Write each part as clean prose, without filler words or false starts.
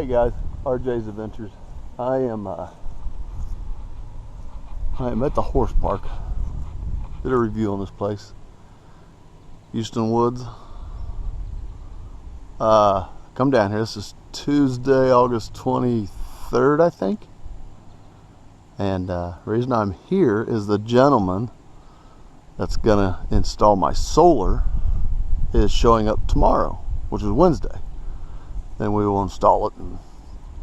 Hey guys, RJ's Adventures. I am at the horse park. Did a review on this place. Houston Woods. Come down here. This is Tuesday, August 23rd, I think. And the reason I'm here is the gentleman that's gonna install my solar is showing up tomorrow, which is Wednesday. Then we will install it, and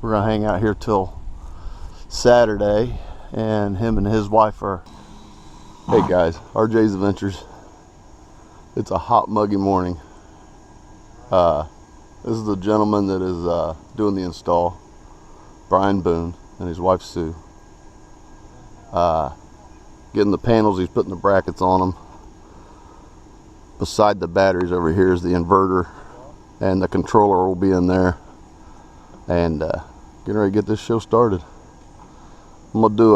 we're gonna hang out here till Saturday. And him and his wife are. Hey guys, RJ's Adventures. It's a hot, muggy morning. This is the gentleman that is doing the install, Brian Boone, and his wife Sue. Getting the panels, he's putting the brackets on them. Beside the batteries over here is the inverter, and the controller will be in there. And getting ready to get this show started. I'm gonna do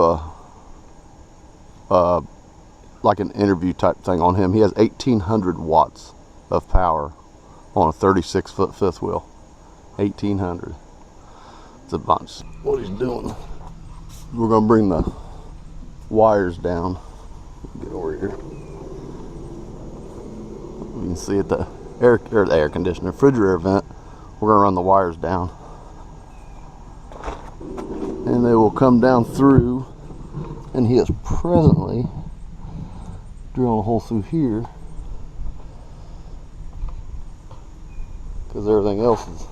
a like an interview type thing on him. He has 1800 watts of power on a 36-foot fifth wheel. 1800. It's a bunch. What he's doing, we're gonna bring the wires down. Get over here. You can see at the air conditioner, refrigerator vent. We're gonna run the wires down, and they will come down through. And he is presently drilling a hole through here because everything else is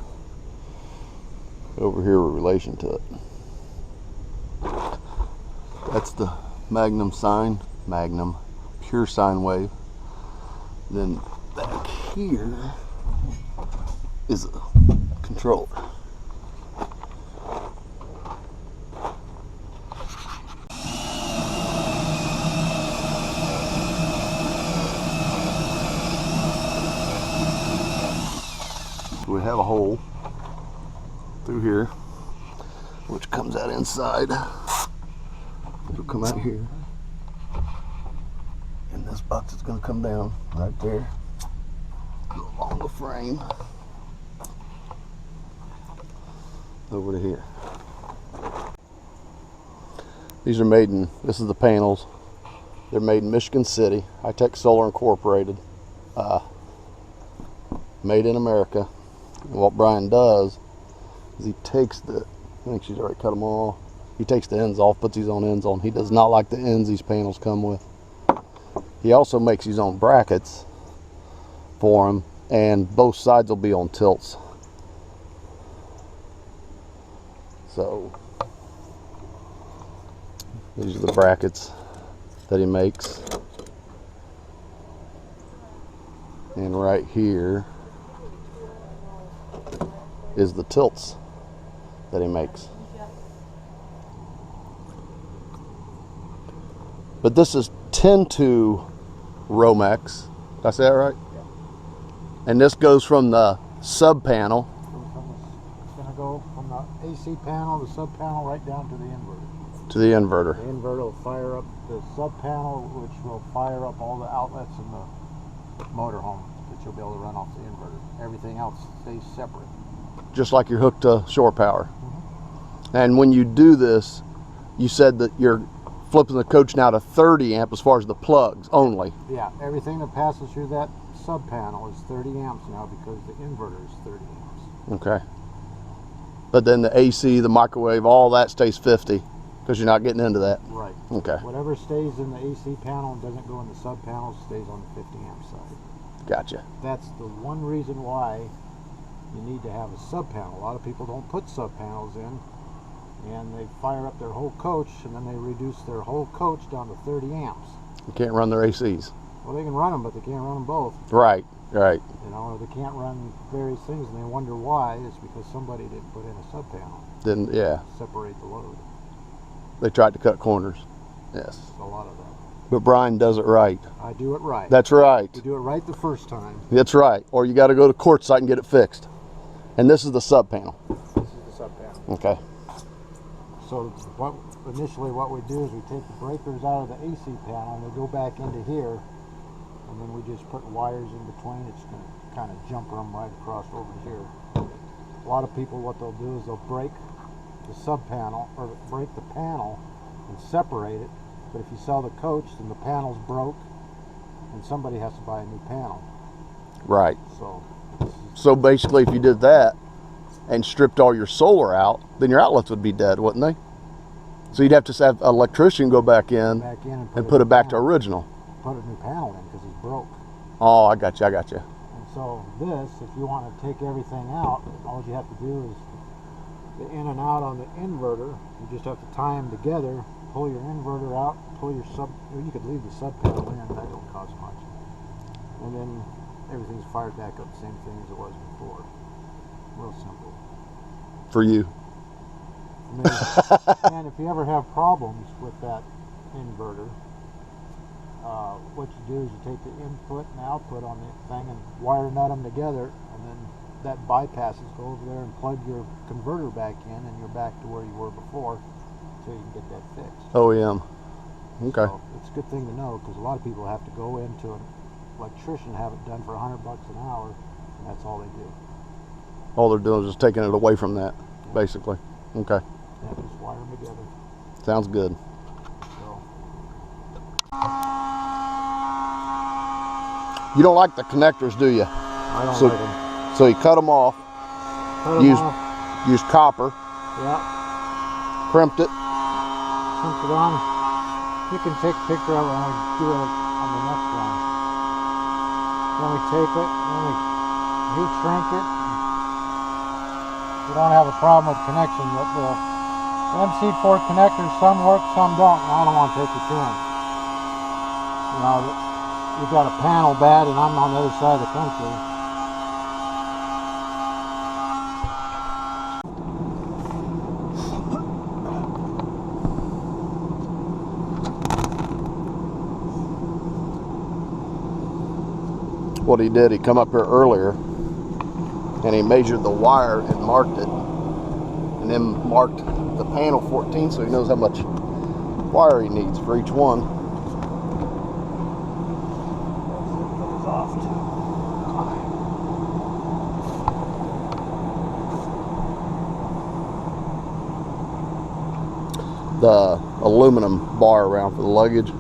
over here with relation to it. That's the Magnum pure sine wave. Then back here is a controller. We have a hole through here which comes out inside. It'll come out here, and this box is going to come down right there along the frame over to here. These are made in, this is the panels, they're made in Michigan City, High-Tech Solar Incorporated, made in America. And what Brian does is he takes I think she's already cut them all. He takes the ends off, puts his own ends on. He does not like the ends these panels come with. He also makes his own brackets for them, and both sides will be on tilts. So these are the brackets that he makes. And right here is the tilts that he makes. But this is 10-2 Romex. Did I say that right? Yeah. And this goes from the sub panel. It's going to go from the AC panel, the sub panel, right down to the inverter. To the inverter. The inverter will fire up the sub panel, which will fire up all the outlets in the motorhome that you'll be able to run off the inverter. Everything else stays separate. Just like you're hooked to shore power. Mm-hmm. And when you do this, you said that you're flipping the coach now to 30 amp as far as the plugs only. Yeah, everything that passes through that sub panel is 30 amps now because the inverter is 30 amps. Okay. But then the AC, the microwave, all that stays 50 because you're not getting into that. Right. Okay. Whatever stays in the AC panel and doesn't go in the sub panel stays on the 50 amp side. Gotcha. That's the one reason why you need to have a sub panel. A lot of people don't put sub panels in, and they fire up their whole coach, and then they reduce their whole coach down to 30 amps. You can't run their ACs. Well, they can run them, but they can't run them both. Right, right. You know, or they can't run various things, and they wonder why. It's because somebody didn't put in a sub panel. Then, yeah. Separate the load. They tried to cut corners. Yes. A lot of that. But Brian does it right. I do it right. That's right. You do it right the first time. That's right. Or you got to go to quartzsite and get it fixed. And this is the sub panel. This is the sub panel. Okay. So initially what we do is we take the breakers out of the AC panel and they go back into here, and then we just put wires in between. It's going to kind of jumper them right across over here. a lot of people, what they'll do is they'll break the sub panel or break the panel and separate it. But if you sell the coach, then the panel's broke, and somebody has to buy a new panel. Right. So Basically, if you did that and stripped all your solar out, then your outlets would be dead, wouldn't they? So you'd have to have an electrician go back in and put it back to original. Put a new panel in because it's broke. Oh, I got you. And so this, if you want to take everything out, all you have to do is the in and out on the inverter. You just have to tie them together, pull your inverter out, pull your sub, or you could leave the sub panel in, that don't cost much. And then everything's fired back up the same thing as it was before. Real simple. For you. And if you ever have problems with that inverter, what you do is you take the input and output on the thing and wire nut them together, and then that bypasses, go over there and plug your converter back in, and you're back to where you were before, so you can get that fixed. OEM. Okay. So it's a good thing to know, because a lot of people have to go into an electrician, have it done for $100 an hour, and that's all they do. All they're doing is just taking it away from that, basically. Okay. Yeah, just wire them together. Sounds good. So. You don't like the connectors, do you? I don't like them. So you cut them off. Use copper. Yeah. Crimped it. Crimped it on. You can take a picture of it and I'll do it on the next one. Then we tape it, then we heat shrink it. We don't have a problem with connection. The MC4 connectors, some work, some don't, and I don't want to take your chance. You know, you've got a panel bad and I'm on the other side of the country. What he did, he come up here earlier and he measured the wire and marked it, and then marked the panel 14 so he knows how much wire he needs for each one. The aluminum bar around for the luggage,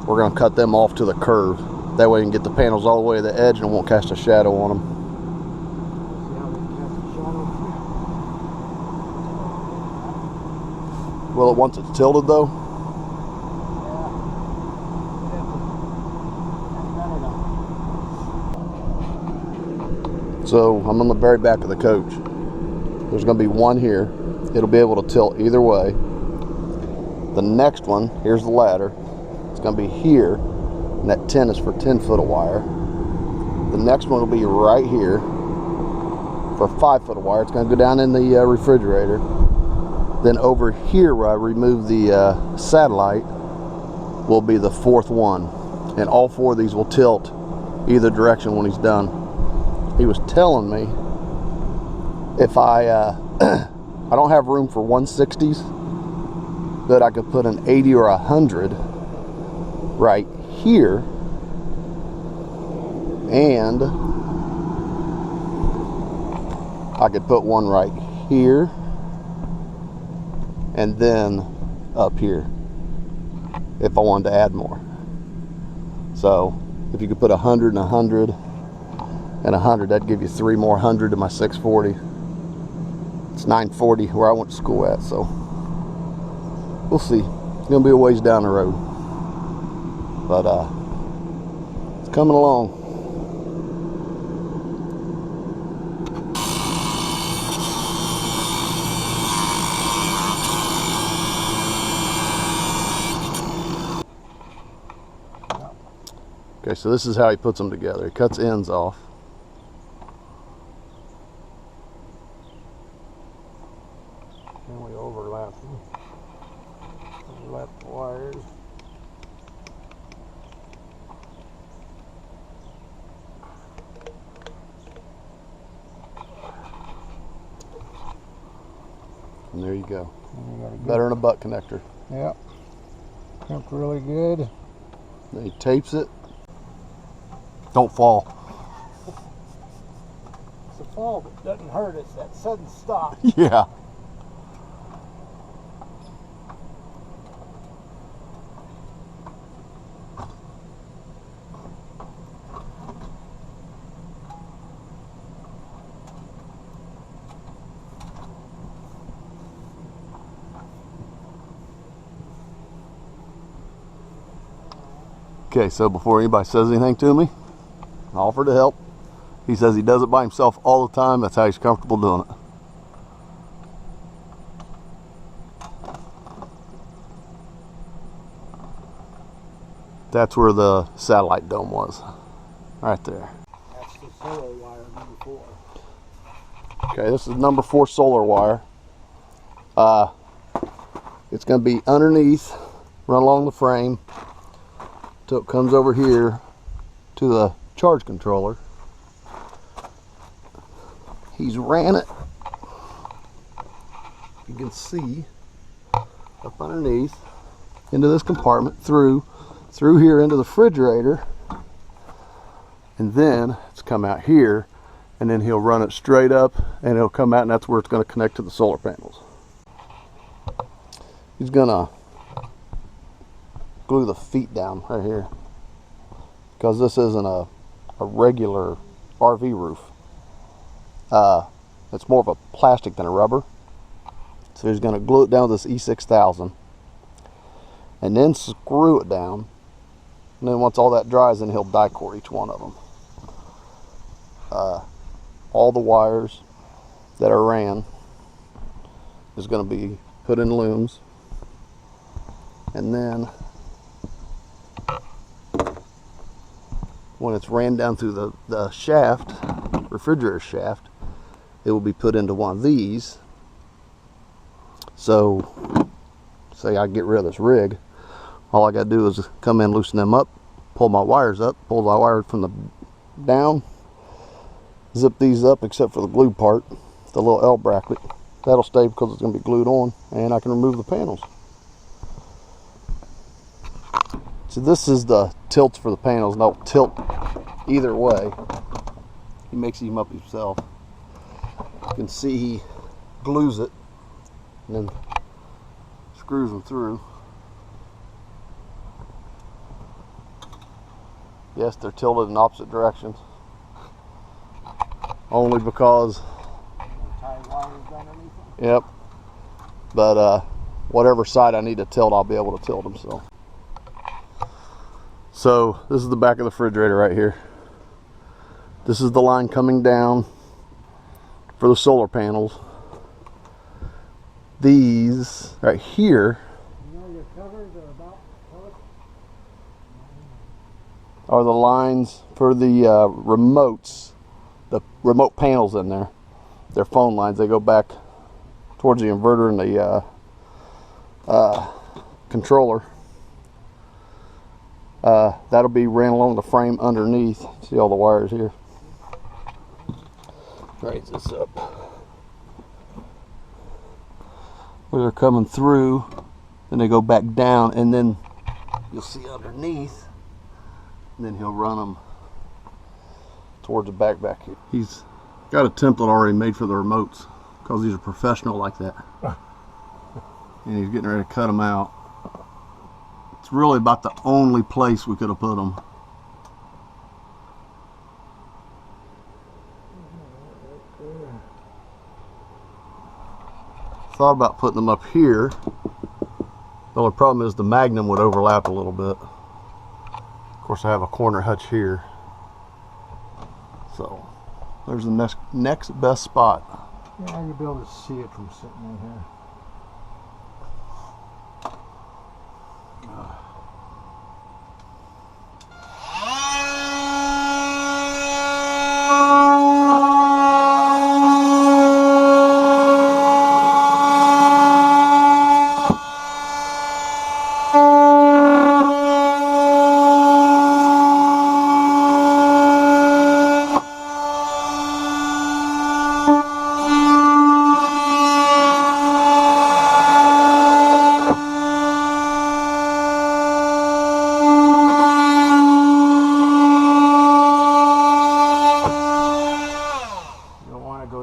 we're going to cut them off to the curve. That way we can get the panels all the way to the edge and it won't cast a shadow on them. Will it once it's tilted though? So I'm on the very back of the coach. There's going to be one here. It'll be able to tilt either way. The next one, here's the ladder. It's going to be here. And that 10 is for 10 foot of wire. The next one will be right here for 5 foot of wire. It's going to go down in the refrigerator. Then over here where I remove the satellite will be the fourth one. And all four of these will tilt either direction when he's done. He was telling me if I I don't have room for 160s, that I could put an 80 or 100 right here, and I could put one right here and then up here if I wanted to add more. So if you could put 100 and 100 and 100, that'd give you 3 more 100 to my 640. It's 940 where I went to school at, so we'll see. It's gonna be a ways down the road, but it's coming along. Okay, so this is how he puts them together. He cuts ends off. Then we overlap them. Overlap the wires. And there you go. And you got a good, Better than a butt connector. yeah. Crimped really good. Then he tapes it. Don't fall. It's the fall that doesn't hurt us, that sudden stop. Yeah. Okay, so before anybody says anything to me, I offer to help. He says he does it by himself all the time. That's how he's comfortable doing it. That's where the satellite dome was, right there. That's the solar wire number 4. Okay, this is number 4 solar wire. It's going to be underneath, run along the frame till it comes over here to the charge controller. He's ran it, you can see, up underneath into this compartment, through here into the refrigerator, and then it's come out here, and then he'll run it straight up and it'll come out, and that's where it's going to connect to the solar panels. He's gonna glue the feet down right here because this isn't a regular RV roof. It's more of a plastic than a rubber. So he's going to glue it down with this E6000 and then screw it down, and then once all that dries, then he'll die core each one of them. All the wires that are ran is going to be put in looms, and then when it's ran down through the shaft, refrigerator shaft, it will be put into one of these. So say I get rid of this rig, all I got to do is come in, loosen them up, pull my wires up, pull my wire from the down, zip these up except for the glue part, the little L bracket. That'll stay because it's going to be glued on, and I can remove the panels. So this is the tilts for the panels, and they'll tilt either way. He makes them up himself. You can see he glues it and then screws them through. Yes, they're tilted in opposite directions, only because, yep, but whatever side I need to tilt, I'll be able to tilt them. So this is the back of the refrigerator right here. This is the line coming down for the solar panels. These right here are the lines for the remotes, the remote panels in there. They're phone lines. They go back towards the inverter and the controller. That'll be ran along the frame underneath. See all the wires here? Raise this up. Where they're coming through, and they go back down, and then you'll see underneath, and then he'll run them towards the back here. He's got a template already made for the remotes because these are professional like that. And he's getting ready to cut them out. It's really about the only place we could have put them. Thought about putting them up here. The only problem is the magnum would overlap a little bit. Of course, I have a corner hutch here. So there's the next best spot. Yeah, you'll be able to see it from sitting in here.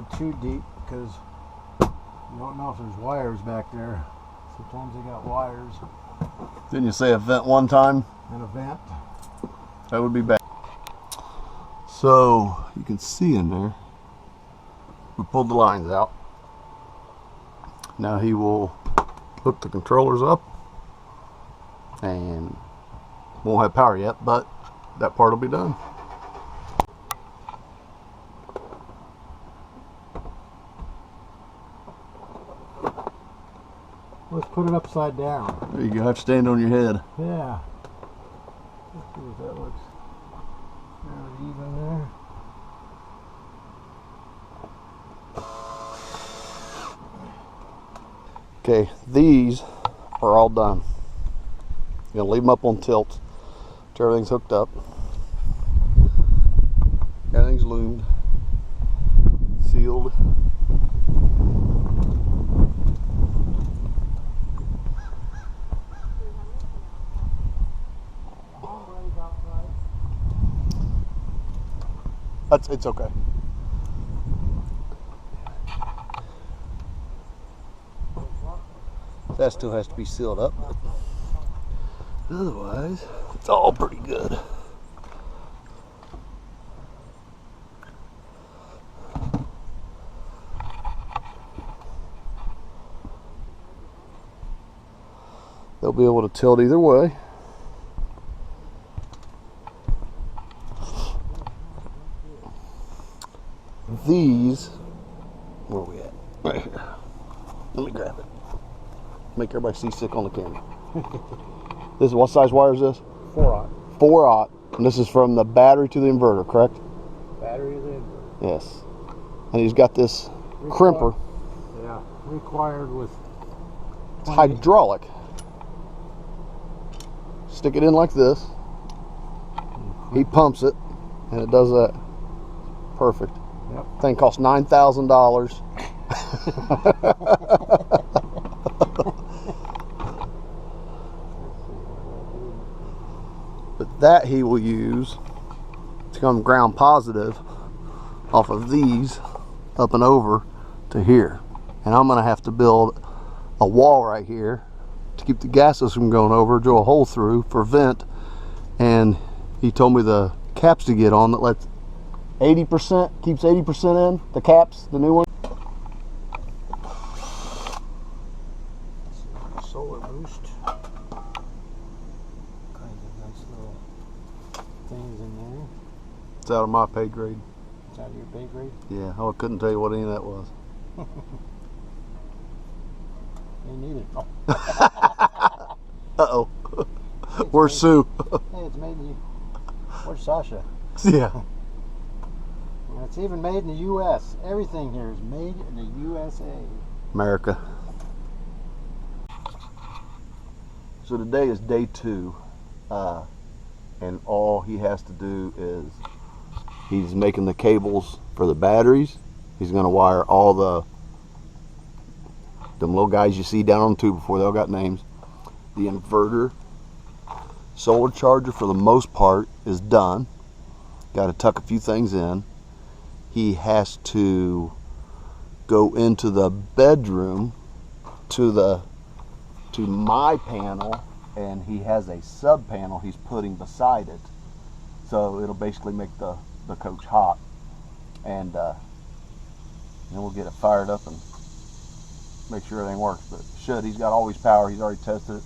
go too deep because you don't know if there's wires back there. Sometimes they got wires. Didn't you say a vent one time? And a vent. That would be bad. So you can see in there, we pulled the lines out. Now he will hook the controllers up, and won't have power yet, but that part will be done. Let's put it upside down. There you go, have to stand on your head. Yeah. Let's see if that looks even there. Okay, these are all done. You're gonna leave them up on tilt till everything's hooked up. Everything's loomed, sealed. It's okay. That still has to be sealed up, but otherwise it's all pretty good. They'll be able to tilt either way. These, where are we at? Right here. Let me grab it. Make everybody see sick on the camera. This is, what size wire is this? 4/0. 4/0. And this is from the battery to the inverter, correct? Battery to the inverter. Yes. And he's got this crimper. Yeah, required with. It's hydraulic. Stick it in like this. He pumps it, and it does that. Perfect. Yep. Thing costs $9,000. But that he will use to come ground positive off of these up and over to here. And I'm gonna have to build a wall right here to keep the gases from going over, drill a hole through for vent. And he told me the caps to get on that lets 80%, keeps 80% in, the caps, the new one. Solar boost. Kinds of nice little things in there. It's out of my pay grade. It's out of your pay grade? Yeah, I couldn't tell you what any of that was. Me neither. Uh-oh. Where's Sue? Hey, it's made in the... Where's Sasha? Yeah. And it's even made in the U.S. Everything here is made in the USA. America. So today is day 2, and all he has to do is he's making the cables for the batteries. He's going to wire all them little guys you see down on the tube before, they all got names. The inverter, solar charger for the most part is done. Got to tuck a few things in. He has to go into the bedroom to my panel, and he has a sub panel he's putting beside it, so it'll basically make the coach hot, and then we'll get it fired up and make sure everything works. But he's got always power. He's already tested it.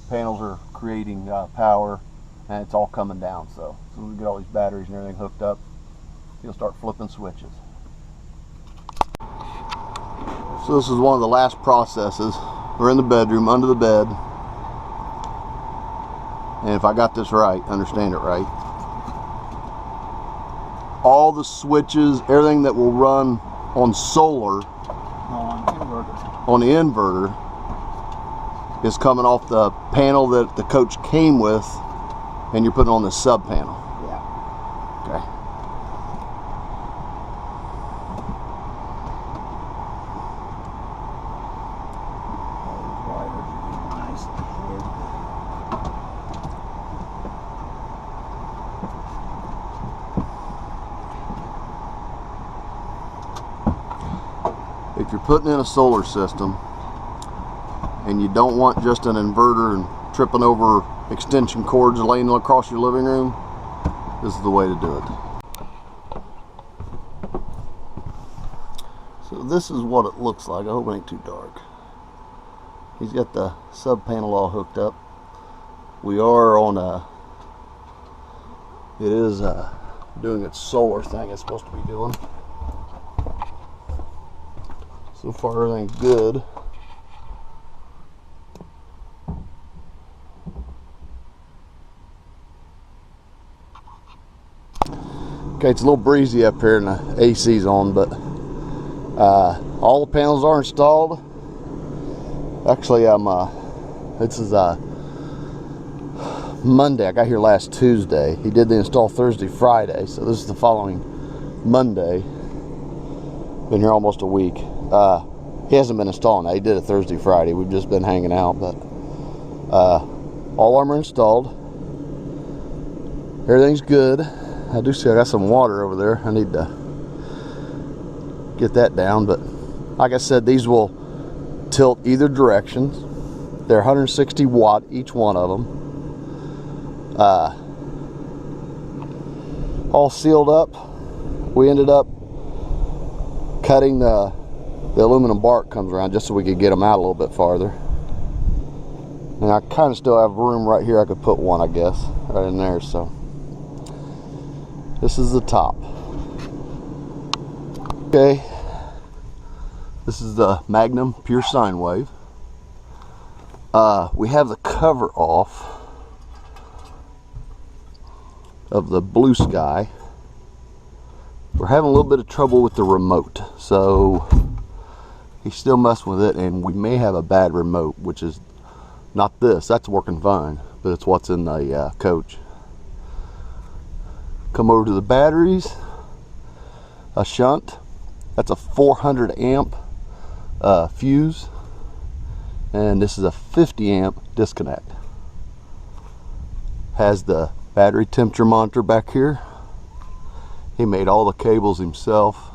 Panels are creating power, and it's all coming down. So as soon as we get all these batteries and everything hooked up, he'll start flipping switches. So this is one of the last processes. We're in the bedroom, under the bed, and if I got this right, understand it right, all the switches, everything that will run on solar, on the inverter, is coming off the panel that the coach came with, and you're putting on the sub panel. Yeah. Okay. if you're putting in a solar system and you don't want just an inverter and tripping over extension cords laying across your living room, this is the way to do it. So this is what it looks like. I hope it ain't too dark. He's got the sub panel all hooked up. We are on it is doing its solar thing it's supposed to be doing. So far everything's good. Okay, it's a little breezy up here and the AC's on, but all the panels are installed. Actually, this is Monday. I got here last Tuesday. He did the install Thursday, Friday, so this is the following Monday. Been here almost a week. He hasn't been installing that. He did it Thursday, Friday. We've just been hanging out, but all armor installed. Everything's good. I do see I got some water over there. I need to get that down, but like I said, these will tilt either directions. They're 160 watt each one of them. All sealed up. We ended up cutting the aluminum bark comes around just so we could get them out a little bit farther. And I kind of still have room right here. I could put one, I guess, right in there. So this is the top. Okay, this is the Magnum Pure Sine Wave. We have the cover off of the Blue Sky. We're having a little bit of trouble with the remote, so he's still messing with it, and we may have a bad remote, which is not this. That's working fine, but it's what's in the coach. Come over to the batteries. A shunt. That's a 400 amp fuse, and this is a 50 amp disconnect. Has the battery temperature monitor back here. He made all the cables himself.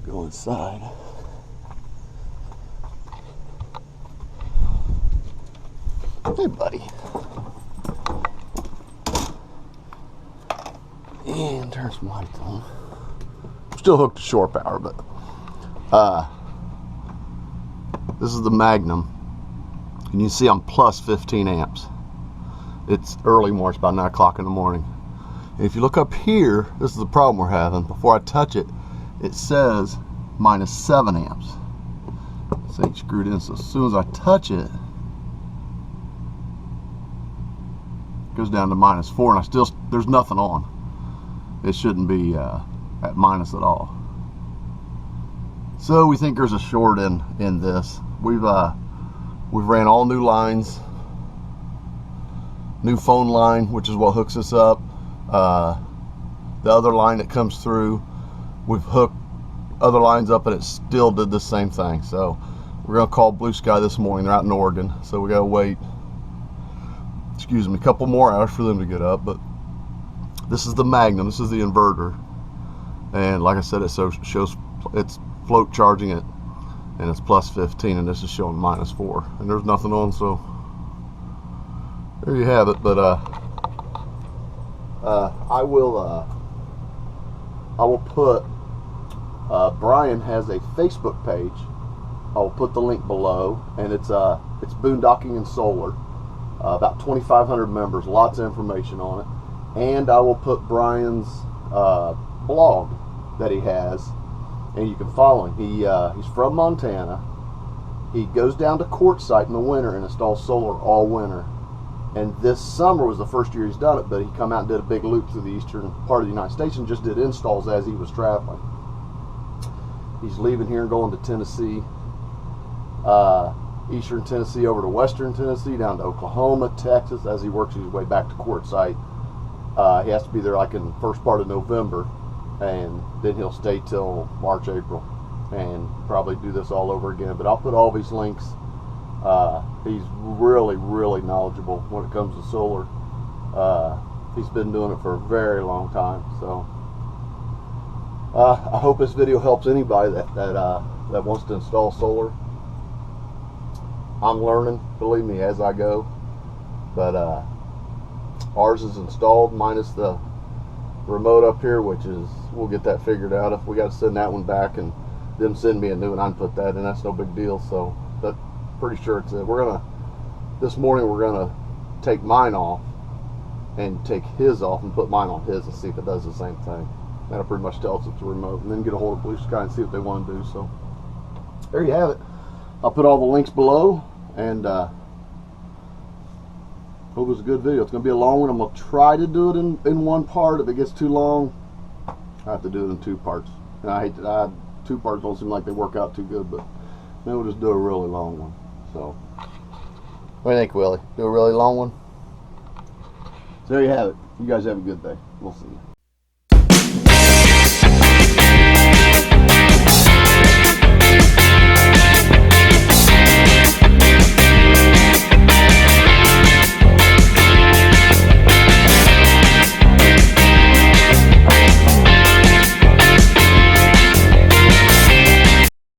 Go inside. Hey, buddy. And turn some lights on. Still hooked to shore power, but this is the Magnum, and you see I'm plus 15 amps. It's early morning, it's about 9 o'clock in the morning. And if you look up here, this is the problem we're having. Before I touch it, it says minus 7 amps. This ain't screwed in, so as soon as I touch it, it goes down to minus 4, and there's nothing on. It shouldn't be at minus at all. So we think there's a short in this. We've ran all new lines, new phone line, which is what hooks us up. The other line that comes through, we've hooked other lines up, and it still did the same thing. So we're gonna call Blue Sky this morning. They're out in Oregon, so we gotta wait, excuse me, a couple more hours for them to get up. But this is the Magnum. This is the inverter, and like I said, it shows it's float charging it, and it's plus 15, and this is showing minus 4, and there's nothing on. So there you have it. But I will put Brian has a Facebook page. I will put the link below, and it's boondocking and solar. About 2,500 members, lots of information on it. And I will put Brian's blog that he has, and you can follow him. He's from Montana. He goes down to Quartzsite in the winter and installs solar all winter. And this summer was the first year he's done it, but he come out and did a big loop through the eastern part of the United States and just did installs as he was traveling. He's leaving here and going to Tennessee, eastern Tennessee over to western Tennessee, down to Oklahoma, Texas, as he works his way back to Quartzsite. He has to be there like in the first part of November, and then he'll stay till March, April, and probably do this all over again. But I'll put all these links. He's really, really knowledgeable when it comes to solar. He's been doing it for a very long time, so I hope this video helps anybody that wants to install solar. I'm learning, believe me, as I go. But ours is installed minus the remote up here, which is, we'll get that figured out. If we got to send that one back and them send me a new one, I can put that in. That's no big deal. So, but pretty sure it's it. This morning we're gonna take mine off and take his off and put mine on his and see if it does the same thing. That'll pretty much tell us it's a remote, and then get a hold of Blue Sky and see what they want to do. So there you have it. I'll put all the links below, and hope it was a good video. It's going to be a long one. I'm going to try to do it in one part. If it gets too long, I have to do it in two parts. And I hate that two parts don't seem like they work out too good, but maybe we'll just do a really long one. So what do you think, Willie? Do a really long one? So there you have it. You guys have a good day. We'll see you.